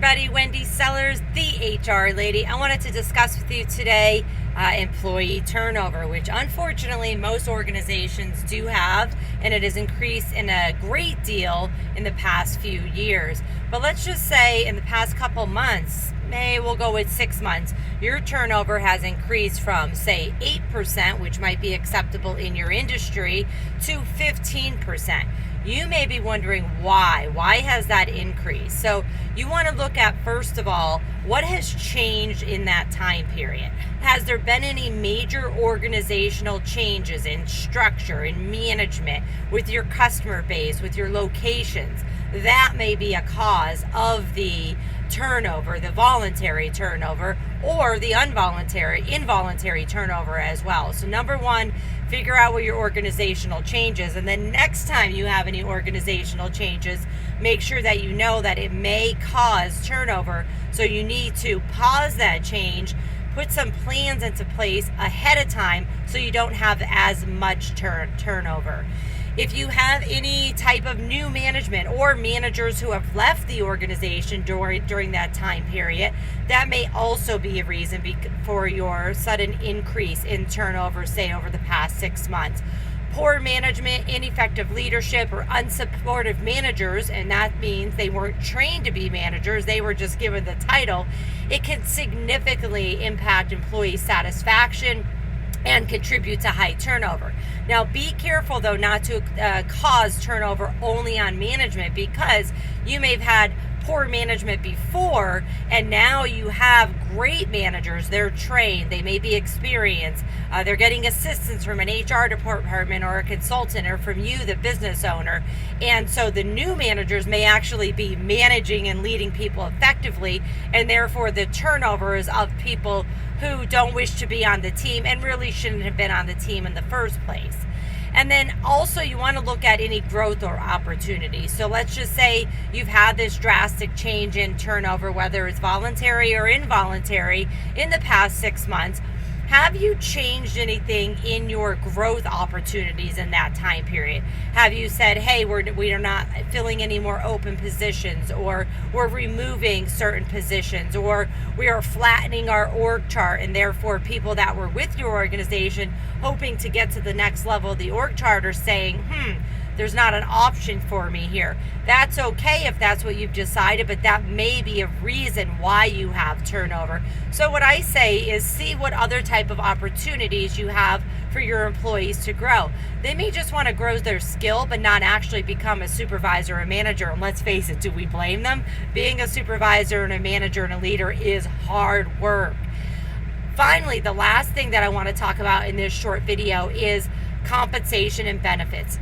everybody, Wendy Sellers, the HR lady. I wanted to discuss with you today employee turnover, which unfortunately most organizations do have, and it has increased in a great deal in the past few years. But let's just say in the past couple months, we'll go with 6 months, your turnover has increased from, say, 8%, which might be acceptable in your industry, to 15%. You may be wondering why. Why has that increased? So you want to look at, first of all, what has changed in that time period? Has there been any major organizational changes in structure, in management, with your customer base, with your locations? That may be a cause of the turnover, the voluntary turnover, or the involuntary turnover as well. So number one, figure out what your organizational changes, and then next time you have any organizational changes, make sure that you know that it may cause turnover. So you need to pause that change, put some plans into place ahead of time so you don't have as much turnover. If you have any type of new management or managers who have left the organization during that time period, that may also be a reason for your sudden increase in turnover, say over the past 6 months. Poor management, ineffective leadership, or unsupportive managers, and that means they weren't trained to be managers, they were just given the title. It can significantly impact employee satisfaction and contribute to high turnover. Now, be careful though not to cause turnover only on management, because you may have had poor management before and now you have great managers. They're trained, they may be experienced, they're getting assistance from an HR department or a consultant or from you, the business owner, and so the new managers may actually be managing and leading people effectively, and therefore the turnover is of people who don't wish to be on the team and really shouldn't have been on the team in the first place. And then also you want to look at any growth or opportunity. So let's just say you've had this drastic change in turnover, whether it's voluntary or involuntary, in the past 6 months. Have you changed anything in your growth opportunities in that time period? Have you said, hey, we are not filling any more open positions, or we're removing certain positions, or we are flattening our org chart, and therefore people that were with your organization hoping to get to the next level of the org chart are saying, there's not an option for me here. That's okay if that's what you've decided, but that may be a reason why you have turnover. So what I say is see what other type of opportunities you have for your employees to grow. They may just want to grow their skill, but not actually become a supervisor or a manager. And let's face it, do we blame them? Being a supervisor and a manager and a leader is hard work. Finally, the last thing that I want to talk about in this short video is compensation and benefits.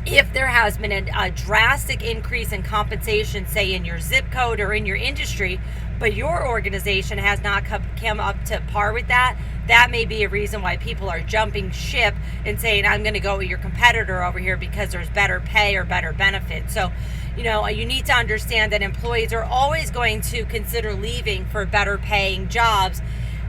If there has been a drastic increase in compensation, say in your zip code or in your industry, but your organization has not come up to par with that, that may be a reason why people are jumping ship and saying, I'm going to go with your competitor over here because there's better pay or better benefits. So, you need to understand that employees are always going to consider leaving for better paying jobs,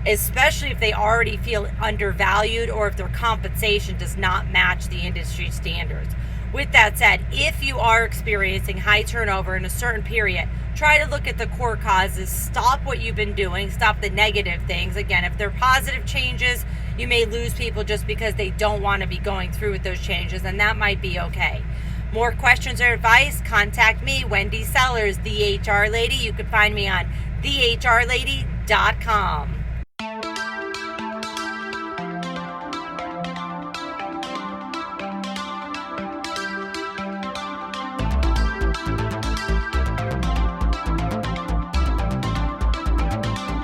especially if they already feel undervalued or if their compensation does not match the industry standards. With that said, if you are experiencing high turnover in a certain period, try to look at the core causes, stop what you've been doing, stop the negative things. Again, if they're positive changes, you may lose people just because they don't want to be going through with those changes, and that might be okay. More questions or advice, contact me, Wendy Sellers, the HR Lady. You can find me on thehrlady.com.